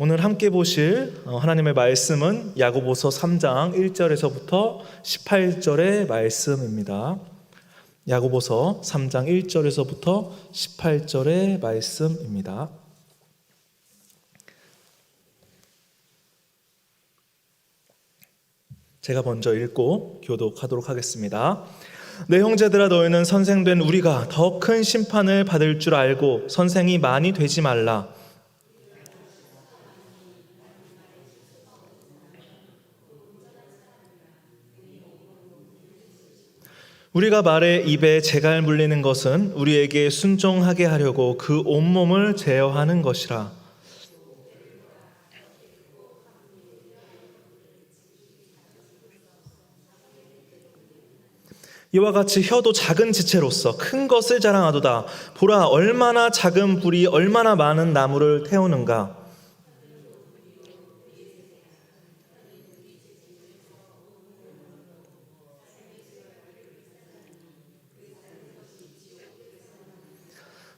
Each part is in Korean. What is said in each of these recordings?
오늘 함께 보실 하나님의 말씀은 야고보서 3장 1절에서부터 18절의 말씀입니다. 야고보서 3장 1절에서부터 18절의 말씀입니다. 제가 먼저 읽고 교독하도록 하겠습니다. 내 형제들아, 너희는 선생된 우리가 더 큰 심판을 받을 줄 알고 선생이 많이 되지 말라. 우리가 말의 입에 재갈 물리는 것은 우리에게 순종하게 하려고 그 온몸을 제어하는 것이라. 이와 같이 혀도 작은 지체로서 큰 것을 자랑하도다. 보라, 얼마나 작은 불이 얼마나 많은 나무를 태우는가.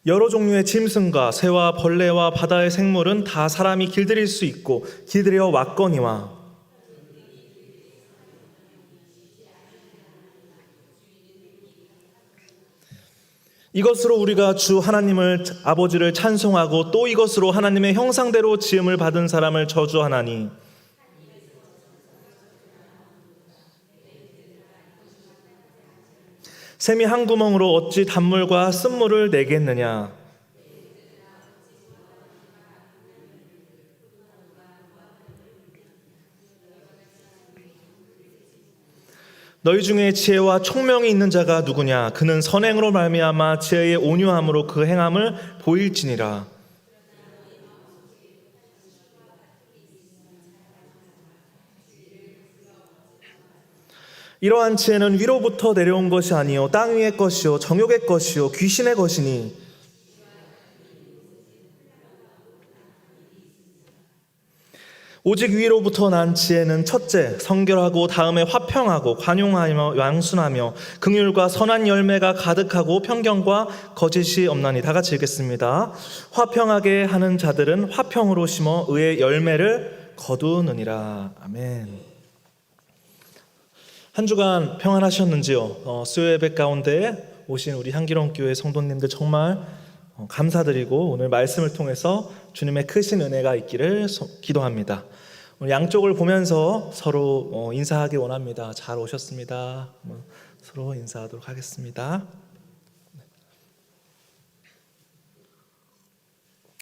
여러 종류의 짐승과 새와 벌레와 바다의 생물은 다 사람이 길들일 수 있고 길들여 왔거니와, 이것으로 우리가 주 하나님을 아버지를 찬송하고 또 이것으로 하나님의 형상대로 지음을 받은 사람을 저주하나니, 샘이 한 구멍으로 어찌 단물과 쓴물을 내겠느냐. 너희 중에 지혜와 총명이 있는 자가 누구냐. 그는 선행으로 말미암아 지혜의 온유함으로 그 행함을 보일지니라. 이러한 지혜는 위로부터 내려온 것이 아니요 땅 위의 것이요 정욕의 것이요 귀신의 것이니, 오직 위로부터 난 지혜는 첫째 성결하고 다음에 화평하고 관용하며 양순하며 긍휼과 선한 열매가 가득하고 편견과 거짓이 없나니. 다 같이 읽겠습니다. 화평하게 하는 자들은 화평으로 심어 의의 열매를 거두느니라. 아멘. 한 주간 평안하셨는지요? 수요 예배 가운데 오신 우리 향기로운 교회 성도님들 정말 감사드리고 오늘 말씀을 통해서 주님의 크신 은혜가 있기를 기도합니다. 오늘 양쪽을 보면서 서로 인사하기 원합니다. 잘 오셨습니다. 서로 인사하도록 하겠습니다.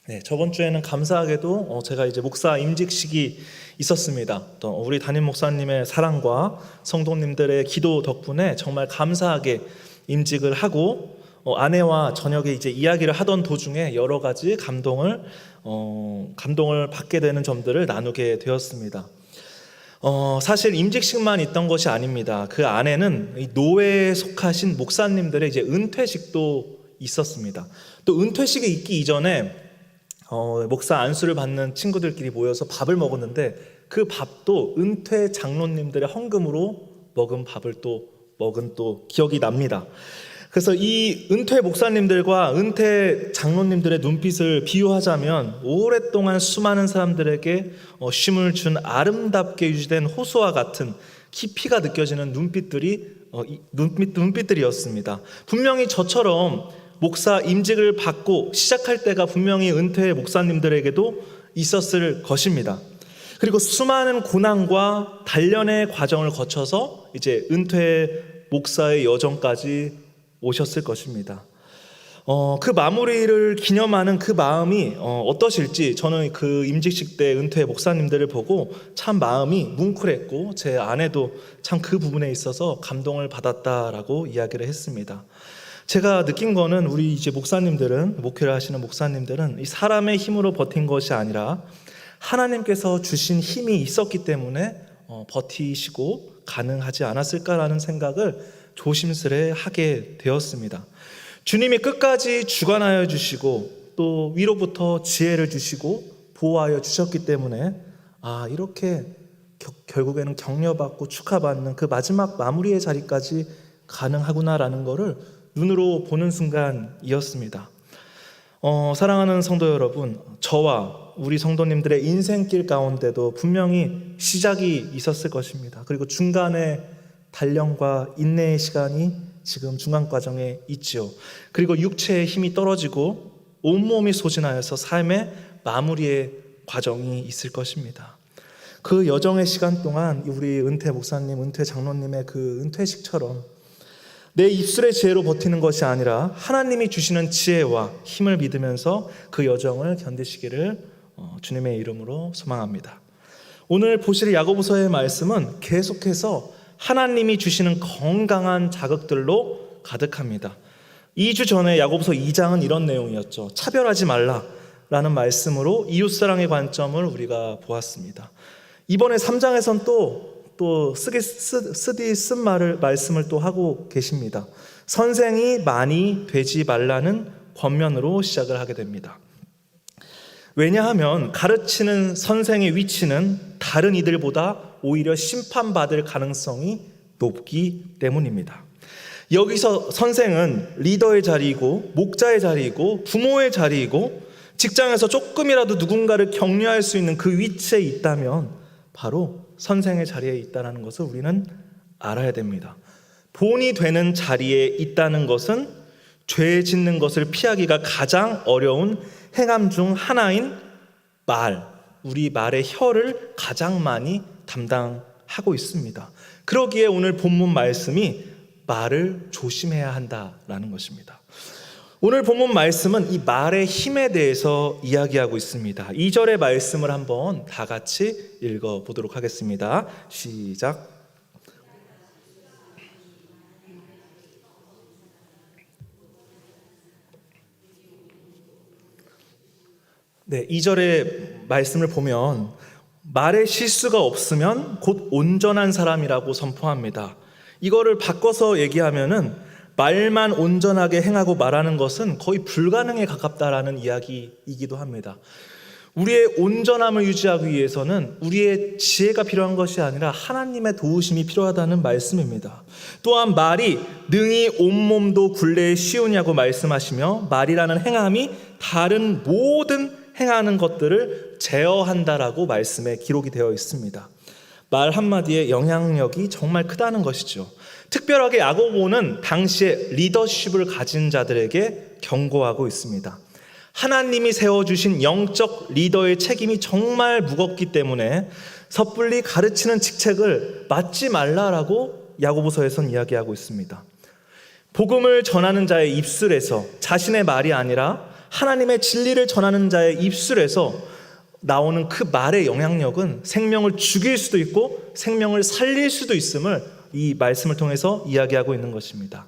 네, 저번 주에는 감사하게도 제가 이제 목사 임직식이 있었습니다. 또 우리 담임 목사님의 사랑과 성도님들의 기도 덕분에 정말 감사하게 임직을 하고 아내와 저녁에 이제 이야기를 하던 도중에 여러 가지 감동을 받게 되는 점들을 나누게 되었습니다. 사실 임직식만 있던 것이 아닙니다. 그 안에는 이 노회에 속하신 목사님들의 이제 은퇴식도 있었습니다. 또 은퇴식이 있기 이전에 목사 안수를 받는 친구들끼리 모여서 밥을 먹었는데 그 밥도 은퇴 장로님들의 헌금으로 먹은 밥을 먹은 기억이 납니다. 그래서 이 은퇴 목사님들과 은퇴 장로님들의 눈빛을 비유하자면 오랫동안 수많은 사람들에게 쉼을 준 아름답게 유지된 호수와 같은 깊이가 느껴지는 눈빛들이었습니다. 분명히 저처럼 목사 임직을 받고 시작할 때가 분명히 은퇴 목사님들에게도 있었을 것입니다. 그리고 수많은 고난과 단련의 과정을 거쳐서 이제 은퇴 목사의 여정까지 오셨을 것입니다. 그 마무리를 기념하는 그 마음이 어떠실지 저는 그 임직식 때 은퇴 목사님들을 보고 참 마음이 뭉클했고 제 아내도 참 그 부분에 있어서 감동을 받았다라고 이야기를 했습니다. 제가 느낀 거는 우리 이제 목사님들은, 목회를 하시는 목사님들은 이 사람의 힘으로 버틴 것이 아니라 하나님께서 주신 힘이 있었기 때문에 버티시고 가능하지 않았을까라는 생각을 조심스레 하게 되었습니다. 주님이 끝까지 주관하여 주시고 또 위로부터 지혜를 주시고 보호하여 주셨기 때문에 이렇게 결국에는 격려받고 축하받는 그 마지막 마무리의 자리까지 가능하구나라는 것을 눈으로 보는 순간이었습니다. 사랑하는 성도 여러분, 저와 우리 성도님들의 인생길 가운데도 분명히 시작이 있었을 것입니다. 그리고 중간에 단련과 인내의 시간이 지금 중간 과정에 있죠. 그리고 육체의 힘이 떨어지고 온몸이 소진하여서 삶의 마무리의 과정이 있을 것입니다. 그 여정의 시간 동안 우리 은퇴 목사님, 은퇴 장로님의 그 은퇴식처럼 내 입술의 지혜로 버티는 것이 아니라 하나님이 주시는 지혜와 힘을 믿으면서 그 여정을 견디시기를 주님의 이름으로 소망합니다. 오늘 보실 야고보서의 말씀은 계속해서 하나님이 주시는 건강한 자극들로 가득합니다. 2주 전에 야고보서 2장은 이런 내용이었죠. 차별하지 말라라는 말씀으로 이웃사랑의 관점을 우리가 보았습니다. 이번에 3장에선 또 쓴 말씀을 또 하고 계십니다. 선생이 많이 되지 말라는 권면으로 시작을 하게 됩니다. 왜냐하면 가르치는 선생의 위치는 다른 이들보다 오히려 심판받을 가능성이 높기 때문입니다. 여기서 선생은 리더의 자리이고 목자의 자리이고 부모의 자리이고 직장에서 조금이라도 누군가를 격려할 수 있는 그 위치에 있다면 바로 선생의 자리에 있다는 것을 우리는 알아야 됩니다. 본이 되는 자리에 있다는 것은 죄 짓는 것을 피하기가 가장 어려운 행함 중 하나인 우리 말의 혀를 가장 많이 담당하고 있습니다. 그러기에 오늘 본문 말씀이 말을 조심해야 한다라는 것입니다. 오늘 본문 말씀은 이 말의 힘에 대해서 이야기하고 있습니다. 2절의 말씀을 한번 다 같이 읽어보도록 하겠습니다. 시작. 네, 2절의 말씀을 보면 말에 실수가 없으면 곧 온전한 사람이라고 선포합니다. 이거를 바꿔서 얘기하면은 말만 온전하게 행하고 말하는 것은 거의 불가능에 가깝다라는 이야기이기도 합니다. 우리의 온전함을 유지하기 위해서는 우리의 지혜가 필요한 것이 아니라 하나님의 도우심이 필요하다는 말씀입니다. 또한 말이 능히 온몸도 굴레에 씌우냐고 말씀하시며 말이라는 행함이 다른 모든 행하는 것들을 제어한다라고 말씀에 기록이 되어 있습니다. 말 한마디의 영향력이 정말 크다는 것이죠. 특별하게 야고보는 당시에 리더십을 가진 자들에게 경고하고 있습니다. 하나님이 세워주신 영적 리더의 책임이 정말 무겁기 때문에 섣불리 가르치는 직책을 맡지 말라라고 야고보서에선 이야기하고 있습니다. 복음을 전하는 자의 입술에서 자신의 말이 아니라 하나님의 진리를 전하는 자의 입술에서 나오는 그 말의 영향력은 생명을 죽일 수도 있고 생명을 살릴 수도 있음을 이 말씀을 통해서 이야기하고 있는 것입니다.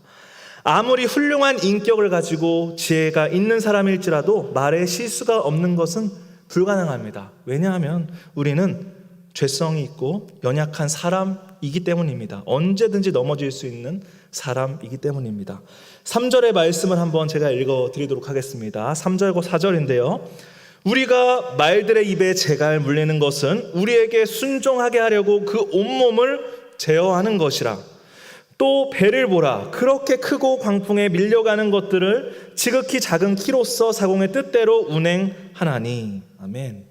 아무리 훌륭한 인격을 가지고 지혜가 있는 사람일지라도 말에 실수가 없는 것은 불가능합니다. 왜냐하면 우리는 죄성이 있고 연약한 사람이기 때문입니다. 언제든지 넘어질 수 있는 사람이기 때문입니다. 3절의 말씀을 한번 제가 읽어드리도록 하겠습니다. 3절과 4절인데요. 우리가 말들의 입에 재갈 물리는 것은 우리에게 순종하게 하려고 그 온몸을 제어하는 것이라. 또 배를 보라. 그렇게 크고 광풍에 밀려가는 것들을 지극히 작은 키로서 사공의 뜻대로 운행하나니. 아멘.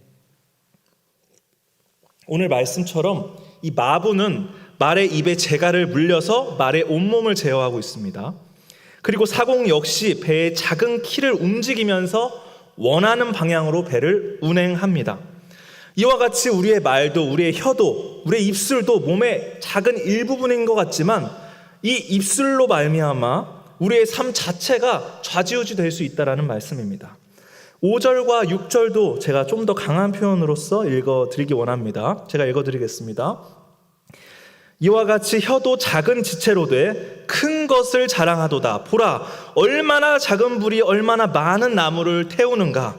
오늘 말씀처럼 이 마부는 말의 입에 재갈을 물려서 말의 온몸을 제어하고 있습니다. 그리고 사공 역시 배의 작은 키를 움직이면서 원하는 방향으로 배를 운행합니다. 이와 같이 우리의 말도 우리의 혀도 우리의 입술도 몸의 작은 일부분인 것 같지만 이 입술로 말미암아 우리의 삶 자체가 좌지우지 될 수 있다는 말씀입니다. 5절과 6절도 제가 좀 더 강한 표현으로서 읽어드리기 원합니다. 제가 읽어드리겠습니다. 이와 같이 혀도 작은 지체로 돼 큰 것을 자랑하도다. 보라, 얼마나 작은 불이 얼마나 많은 나무를 태우는가.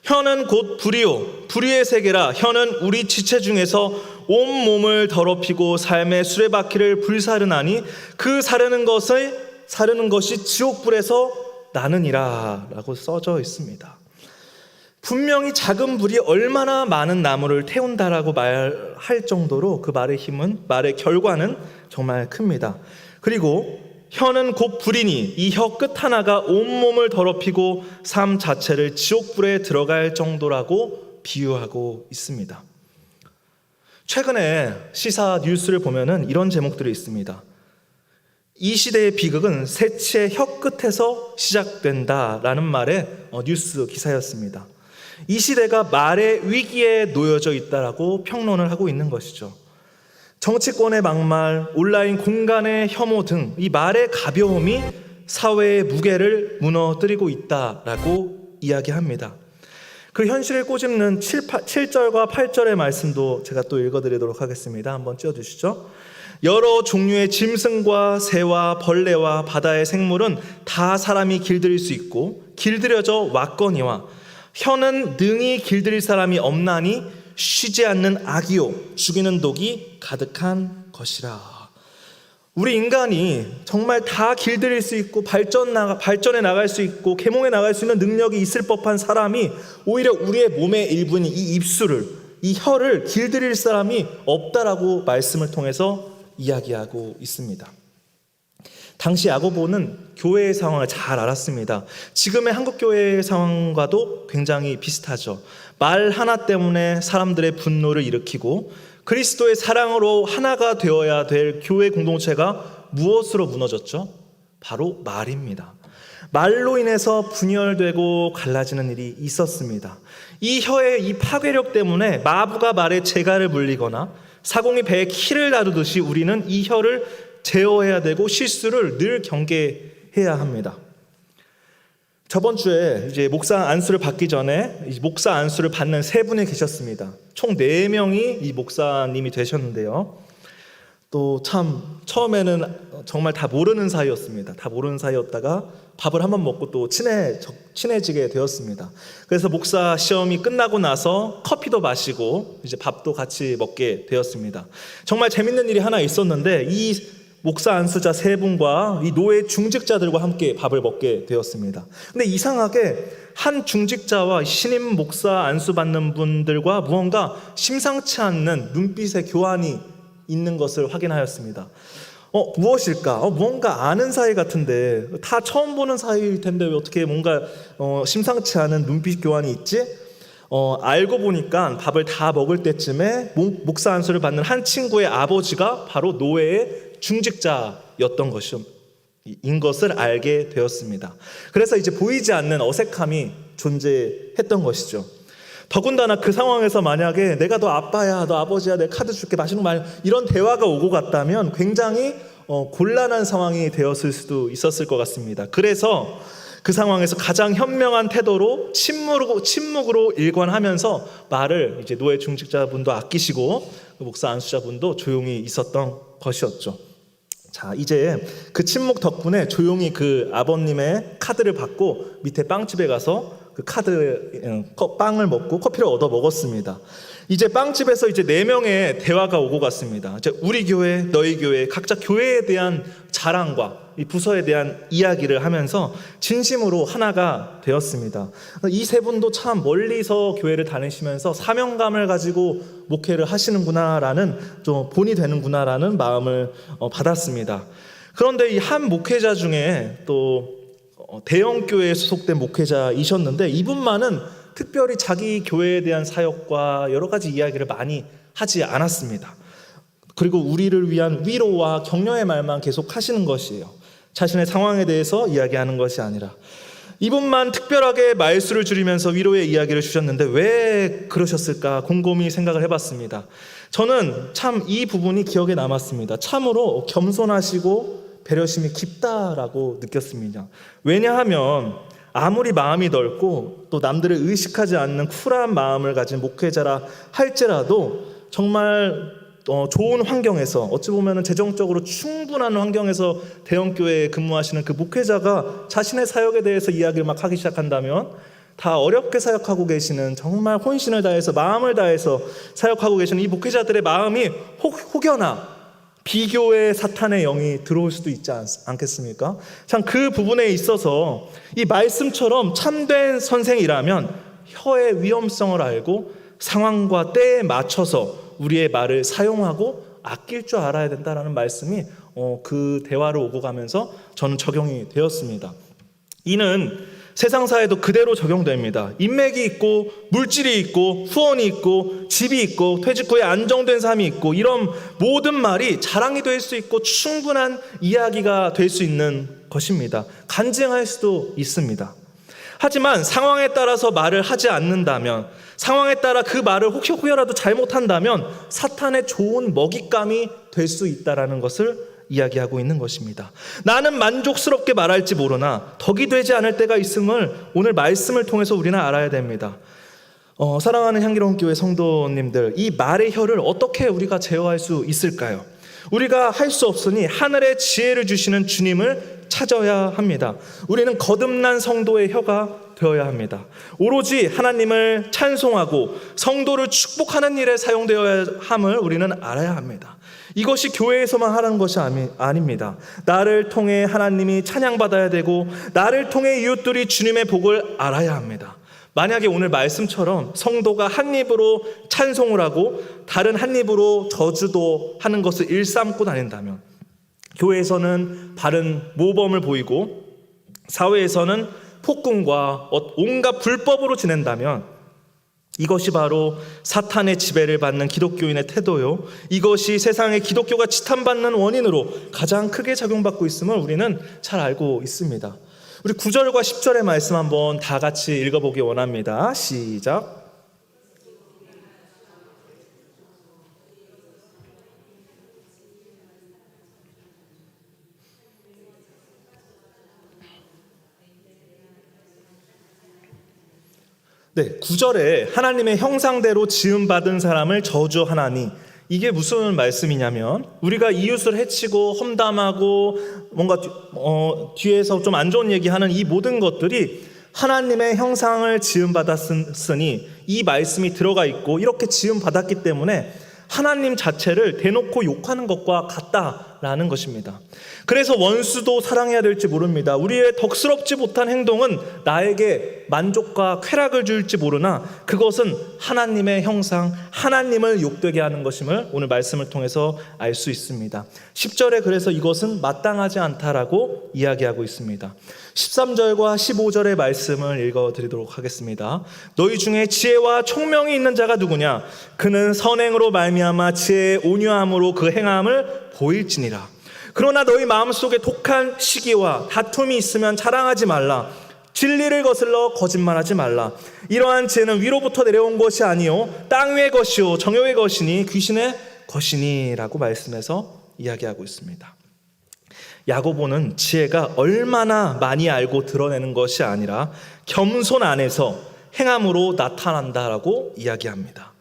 혀는 곧 불이요 불의의 세계라. 혀는 우리 지체 중에서 온 몸을 더럽히고 삶의 수레바퀴를 불사르나니 그 사르는 것이 지옥불에서 나느니라 라고 써져 있습니다. 분명히 작은 불이 얼마나 많은 나무를 태운다라고 말할 정도로 그 말의 힘은, 말의 결과는 정말 큽니다. 그리고 혀는 곧 불이니 이 혀 끝 하나가 온몸을 더럽히고 삶 자체를 지옥불에 들어갈 정도라고 비유하고 있습니다. 최근에 시사 뉴스를 보면은 이런 제목들이 있습니다. 이 시대의 비극은 새치의 혀 끝에서 시작된다라는 말의 뉴스 기사였습니다. 이 시대가 말의 위기에 놓여져 있다라고 평론을 하고 있는 것이죠. 정치권의 막말, 온라인 공간의 혐오 등 이 말의 가벼움이 사회의 무게를 무너뜨리고 있다라고 이야기합니다. 그 현실을 꼬집는 7절과 8절의 말씀도 제가 또 읽어드리도록 하겠습니다. 한번 띄워주시죠. 여러 종류의 짐승과 새와 벌레와 바다의 생물은 다 사람이 길들일 수 있고 길들여져 왔거니와 혀는 능히 길들일 사람이 없나니 쉬지 않는 악이요 죽이는 독이 가득한 것이라. 우리 인간이 정말 다 길들일 수 있고 발전해 나갈 수 있고 계몽해 나갈 수 있는 능력이 있을 법한 사람이 오히려 우리의 몸의 일부인 이 입술을, 이 혀를 길들일 사람이 없다라고 말씀을 통해서 이야기하고 있습니다. 당시 야고보는 교회의 상황을 잘 알았습니다. 지금의 한국교회의 상황과도 굉장히 비슷하죠. 말 하나 때문에 사람들의 분노를 일으키고 그리스도의 사랑으로 하나가 되어야 될 교회 공동체가 무엇으로 무너졌죠? 바로 말입니다. 말로 인해서 분열되고 갈라지는 일이 있었습니다. 이 혀의 이 파괴력 때문에 마부가 말에 재갈을 물리거나 사공이 배에 키를 다루듯이 우리는 이 혀를 제어해야 되고 실수를 늘 경계해야 합니다. 저번 주에 이제 목사 안수를 받기 전에 목사 안수를 받는 세 분이 계셨습니다. 총 4명이 이 목사님이 되셨는데요. 또 참 처음에는 정말 다 모르는 사이였습니다. 다 모르는 사이였다가 밥을 한번 먹고 또 친해지게 되었습니다. 그래서 목사 시험이 끝나고 나서 커피도 마시고 이제 밥도 같이 먹게 되었습니다. 정말 재밌는 일이 하나 있었는데 이 목사 안수자 3분과 이 노예 중직자들과 함께 밥을 먹게 되었습니다. 근데 이상하게 한 중직자와 신임 목사 안수 받는 분들과 무언가 심상치 않는 눈빛의 교환이 있는 것을 확인하였습니다. 무엇일까? 무언가 아는 사이 같은데 다 처음 보는 사이일 텐데 왜 어떻게 뭔가 심상치 않은 눈빛 교환이 있지? 알고 보니까 밥을 다 먹을 때쯤에 목사 안수를 받는 한 친구의 아버지가 바로 노예의 중직자였던 것인 것을 알게 되었습니다. 그래서 이제 보이지 않는 어색함이 존재했던 것이죠. 더군다나 그 상황에서 만약에 내가 너 아빠야, 너 아버지야, 내 카드 줄게, 맛있는 거 많이, 이런 대화가 오고 갔다면 굉장히 곤란한 상황이 되었을 수도 있었을 것 같습니다. 그래서 그 상황에서 가장 현명한 태도로 침묵으로 일관하면서 말을 이제 노예 중직자분도 아끼시고 목사 안수자분도 조용히 있었던 것이었죠. 자, 이제 그 침묵 덕분에 조용히 그 아버님의 카드를 받고 밑에 빵집에 가서 그 빵을 먹고 커피를 얻어 먹었습니다. 이제 빵집에서 이제 4명의 대화가 오고 갔습니다. 이제 우리 교회, 너희 교회, 각자 교회에 대한 자랑과 이 부서에 대한 이야기를 하면서 진심으로 하나가 되었습니다. 이 3분도 참 멀리서 교회를 다니시면서 사명감을 가지고 목회를 하시는구나라는, 좀 본이 되는구나라는 마음을 받았습니다. 그런데 이 한 목회자 중에 또 대형 교회에 소속된 목회자이셨는데 이분만은 특별히 자기 교회에 대한 사역과 여러 가지 이야기를 많이 하지 않았습니다. 그리고 우리를 위한 위로와 격려의 말만 계속 하시는 것이에요. 자신의 상황에 대해서 이야기하는 것이 아니라. 이분만 특별하게 말수를 줄이면서 위로의 이야기를 주셨는데 왜 그러셨을까 곰곰이 생각을 해봤습니다. 저는 참 이 부분이 기억에 남았습니다. 참으로 겸손하시고 배려심이 깊다라고 느꼈습니다. 왜냐하면 아무리 마음이 넓고 또 남들을 의식하지 않는 쿨한 마음을 가진 목회자라 할지라도 정말 좋은 환경에서, 어찌 보면 재정적으로 충분한 환경에서 대형교회에 근무하시는 그 목회자가 자신의 사역에 대해서 이야기를 막 하기 시작한다면 다 어렵게 사역하고 계시는, 정말 혼신을 다해서 마음을 다해서 사역하고 계시는 이 목회자들의 마음이 혹여나 비교의 사탄의 영이 들어올 수도 있지 않겠습니까? 참 그 부분에 있어서 이 말씀처럼 참된 선생이라면 혀의 위험성을 알고 상황과 때에 맞춰서 우리의 말을 사용하고 아낄 줄 알아야 된다라는 말씀이 그 대화로 오고 가면서 저는 적용이 되었습니다. 이는 세상 사회도 그대로 적용됩니다. 인맥이 있고 물질이 있고 후원이 있고 집이 있고 퇴직 후에 안정된 삶이 있고 이런 모든 말이 자랑이 될 수 있고 충분한 이야기가 될 수 있는 것입니다. 간증할 수도 있습니다. 하지만 상황에 따라서 말을 하지 않는다면, 상황에 따라 그 말을 혹여라도 잘못한다면 사탄의 좋은 먹잇감이 될 수 있다는 것을 이야기하고 있는 것입니다. 나는 만족스럽게 말할지 모르나 덕이 되지 않을 때가 있음을 오늘 말씀을 통해서 우리는 알아야 됩니다. 사랑하는 향기로운 교회 성도님들, 이 말의 혀를 어떻게 우리가 제어할 수 있을까요? 우리가 할 수 없으니 하늘의 지혜를 주시는 주님을 찾아야 합니다. 우리는 거듭난 성도의 혀가 되어야 합니다. 오로지 하나님을 찬송하고 성도를 축복하는 일에 사용되어야 함을 우리는 알아야 합니다. 이것이 교회에서만 하라는 것이 아닙니다. 나를 통해 하나님이 찬양받아야 되고 나를 통해 이웃들이 주님의 복을 알아야 합니다. 만약에 오늘 말씀처럼 성도가 한 입으로 찬송을 하고 다른 한 입으로 저주도 하는 것을 일삼고 다닌다면, 교회에서는 바른 모범을 보이고 사회에서는 폭군과 온갖 불법으로 지낸다면, 이것이 바로 사탄의 지배를 받는 기독교인의 태도요, 이것이 세상의 기독교가 지탄받는 원인으로 가장 크게 작용받고 있음을 우리는 잘 알고 있습니다. 우리 9절과 10절의 말씀 한번 다 같이 읽어보기 원합니다. 시작. 네, 9절에 하나님의 형상대로 지음받은 사람을 저주하나니, 이게 무슨 말씀이냐면, 우리가 이웃을 해치고 험담하고 뭔가 뒤에서 좀 안 좋은 얘기하는 이 모든 것들이 하나님의 형상을 지음받았으니 이 말씀이 들어가 있고 이렇게 지음받았기 때문에 하나님 자체를 대놓고 욕하는 것과 같다라는 것입니다. 그래서 원수도 사랑해야 될지 모릅니다. 우리의 덕스럽지 못한 행동은 나에게 만족과 쾌락을 줄지 모르나 그것은 하나님의 형상, 하나님을 욕되게 하는 것임을 오늘 말씀을 통해서 알 수 있습니다. 10절에 그래서 이것은 마땅하지 않다라고 이야기하고 있습니다. 13절과 15절의 말씀을 읽어드리도록 하겠습니다. 너희 중에 지혜와 총명이 있는 자가 누구냐? 그는 선행으로 말미암아 지혜의 온유함으로 그 행함을 보일지니라. 그러나 너희 마음속에 독한 시기와 다툼이 있으면 자랑하지 말라. 진리를 거슬러 거짓말하지 말라. 이러한 지혜는 위로부터 내려온 것이 아니요 땅 위의 것이요 정욕의 것이니 귀신의 것이니라고 말씀해서 이야기하고 있습니다. 야고보는 지혜가 얼마나 많이 알고 드러내는 것이 아니라 겸손 안에서 행함으로 나타난다라고 이야기합니다.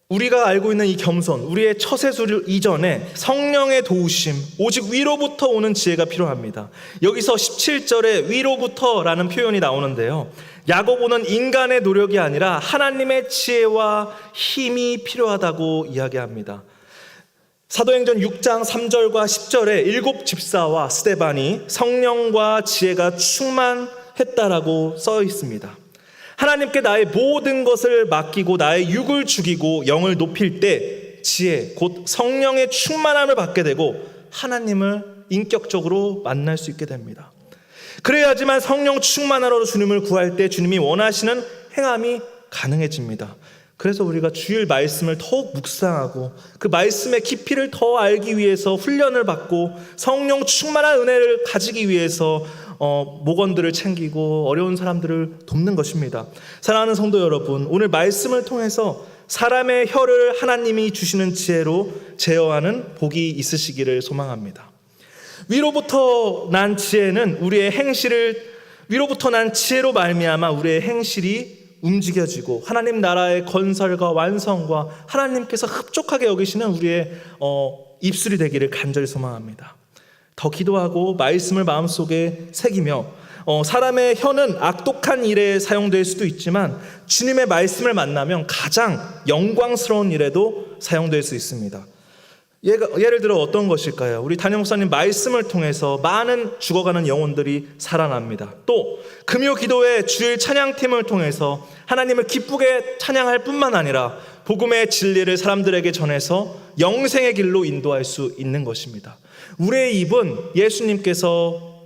우리가 알고 있는 이 겸손, 우리의 처세술 이전에 성령의 도우심, 오직 위로부터 오는 지혜가 필요합니다. 여기서 17절에 위로부터라는 표현이 나오는데요, 야고보는 인간의 노력이 아니라 하나님의 지혜와 힘이 필요하다고 이야기합니다. 사도행전 6장 3절과 10절에 7 집사와 스데반이 성령과 지혜가 충만했다라고 써 있습니다. 하나님께 나의 모든 것을 맡기고 나의 육을 죽이고 영을 높일 때 지혜, 곧 성령의 충만함을 받게 되고 하나님을 인격적으로 만날 수 있게 됩니다. 그래야지만 성령 충만하러 주님을 구할 때 주님이 원하시는 행함이 가능해집니다. 그래서 우리가 주일 말씀을 더욱 묵상하고 그 말씀의 깊이를 더 알기 위해서 훈련을 받고 성령 충만한 은혜를 가지기 위해서 목원들을 챙기고 어려운 사람들을 돕는 것입니다. 사랑하는 성도 여러분, 오늘 말씀을 통해서 사람의 혀를 하나님이 주시는 지혜로 제어하는 복이 있으시기를 소망합니다. 위로부터 난 지혜는 우리의 행실을, 위로부터 난 지혜로 말미암아 우리의 행실이 움직여지고 하나님 나라의 건설과 완성과 하나님께서 흡족하게 여기시는 우리의 입술이 되기를 간절히 소망합니다. 더 기도하고 말씀을 마음속에 새기며 사람의 혀는 악독한 일에 사용될 수도 있지만 주님의 말씀을 만나면 가장 영광스러운 일에도 사용될 수 있습니다. 예를 들어 어떤 것일까요? 우리 담임 목사님 말씀을 통해서 많은 죽어가는 영혼들이 살아납니다. 또 금요 기도회 주일 찬양팀을 통해서 하나님을 기쁘게 찬양할 뿐만 아니라 복음의 진리를 사람들에게 전해서 영생의 길로 인도할 수 있는 것입니다. 우리의 입은 예수님께서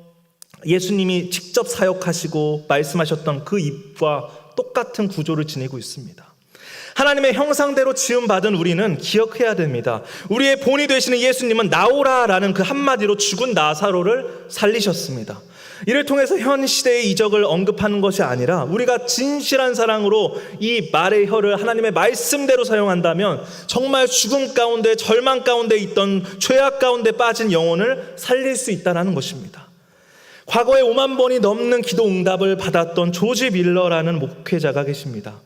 예수님이 직접 사역하시고 말씀하셨던 그 입과 똑같은 구조를 지니고 있습니다. 하나님의 형상대로 지음받은 우리는 기억해야 됩니다. 우리의 본이 되시는 예수님은 나오라라는 그 한마디로 죽은 나사로를 살리셨습니다. 이를 통해서 현 시대의 이적을 언급하는 것이 아니라 우리가 진실한 사랑으로 이 말의 혀를 하나님의 말씀대로 사용한다면 정말 죽음 가운데, 절망 가운데 있던, 죄악 가운데 빠진 영혼을 살릴 수 있다는 것입니다. 과거에 5만 번이 넘는 기도 응답을 받았던 조지 밀러라는 목회자가 계십니다.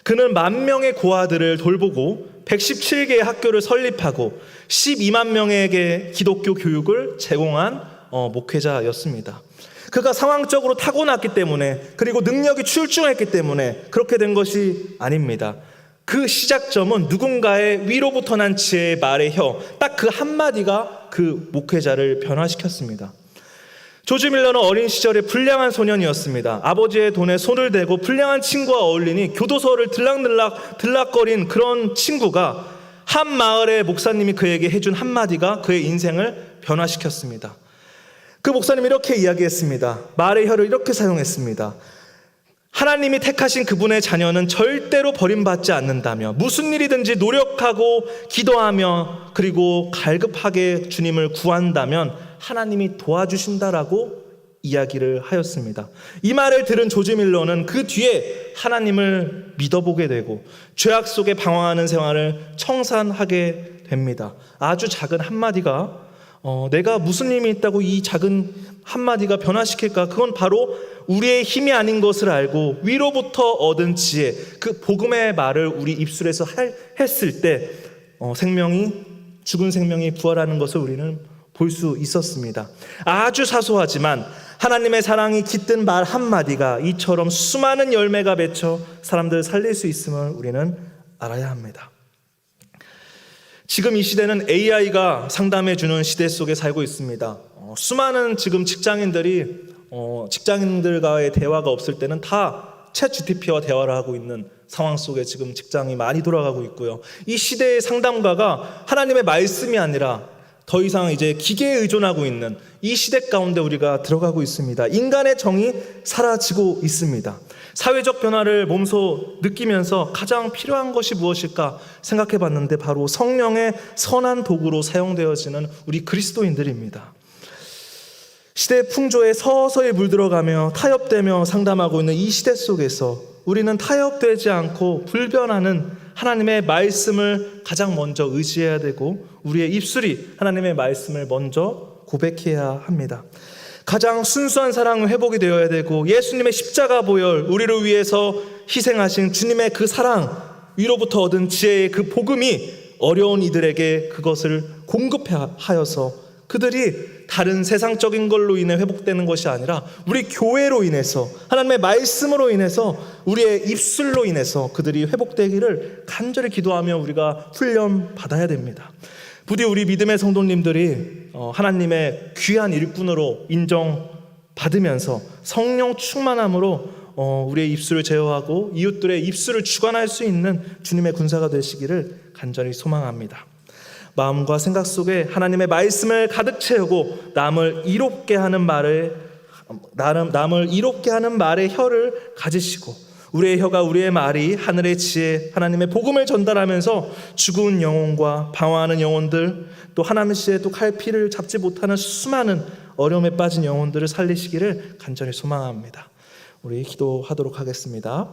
그는 10,000명의 고아들을 돌보고 117개의 학교를 설립하고 12만 명에게 기독교 교육을 제공한 목회자였습니다. 그가 상황적으로 타고났기 때문에, 그리고 능력이 출중했기 때문에 그렇게 된 것이 아닙니다. 그 시작점은 누군가의 위로부터 난 지혜의 말의 혀, 딱 그 한마디가 그 목회자를 변화시켰습니다. 조지 밀러는 어린 시절에 불량한 소년이었습니다. 아버지의 돈에 손을 대고 불량한 친구와 어울리니 교도소를 들락거린 그런 친구가 한 마을의 목사님이 그에게 해준 한마디가 그의 인생을 변화시켰습니다. 그 목사님이 이렇게 이야기했습니다. 말의 혀를 이렇게 사용했습니다. 하나님이 택하신 그분의 자녀는 절대로 버림받지 않는다며, 무슨 일이든지 노력하고 기도하며 그리고 갈급하게 주님을 구한다면 하나님이 도와주신다라고 이야기를 하였습니다. 이 말을 들은 조지 밀러는 그 뒤에 하나님을 믿어보게 되고 죄악 속에 방황하는 생활을 청산하게 됩니다. 아주 작은 한마디가 내가 무슨 힘이 있다고 이 작은 한마디가 변화시킬까? 그건 바로 우리의 힘이 아닌 것을 알고 위로부터 얻은 지혜, 그 복음의 말을 우리 입술에서 했을 때 죽은 생명이 부활하는 것을 우리는 볼 수 있었습니다. 아주 사소하지만 하나님의 사랑이 깃든 말 한마디가 이처럼 수많은 열매가 맺혀 사람들을 살릴 수 있음을 우리는 알아야 합니다. 지금 이 시대는 AI가 상담해주는 시대 속에 살고 있습니다. 수많은 지금 직장인들과의 대화가 없을 때는 다 챗GPT와 대화를 하고 있는 상황 속에 지금 직장이 많이 돌아가고 있고요. 이 시대의 상담가가 하나님의 말씀이 아니라 더 이상 이제 기계에 의존하고 있는 이 시대 가운데 우리가 들어가고 있습니다. 인간의 정이 사라지고 있습니다. 사회적 변화를 몸소 느끼면서 가장 필요한 것이 무엇일까 생각해 봤는데 바로 성령의 선한 도구로 사용되어지는 우리 그리스도인들입니다. 시대의 풍조에 서서히 물들어가며 타협되며 상담하고 있는 이 시대 속에서 우리는 타협되지 않고 불변하는 하나님의 말씀을 가장 먼저 의지해야 되고 우리의 입술이 하나님의 말씀을 먼저 고백해야 합니다. 가장 순수한 사랑은 회복이 되어야 되고 예수님의 십자가 보혈, 우리를 위해서 희생하신 주님의 그 사랑, 위로부터 얻은 지혜의 그 복음이 어려운 이들에게 그것을 공급하여서 그들이 다른 세상적인 걸로 인해 회복되는 것이 아니라 우리 교회로 인해서, 하나님의 말씀으로 인해서, 우리의 입술로 인해서 그들이 회복되기를 간절히 기도하며 우리가 훈련 받아야 됩니다. 부디 우리 믿음의 성도님들이 하나님의 귀한 일꾼으로 인정받으면서 성령 충만함으로 우리의 입술을 제어하고 이웃들의 입술을 주관할 수 있는 주님의 군사가 되시기를 간절히 소망합니다. 마음과 생각 속에 하나님의 말씀을 가득 채우고 남을 이롭게 하는 말의 혀를 가지시고 우리의 혀가, 우리의 말이 하늘의 지혜, 하나님의 복음을 전달하면서 죽은 영혼과 방황하는 영혼들, 또 하나님의 또 칼피를 잡지 못하는 수많은 어려움에 빠진 영혼들을 살리시기를 간절히 소망합니다. 우리 기도하도록 하겠습니다.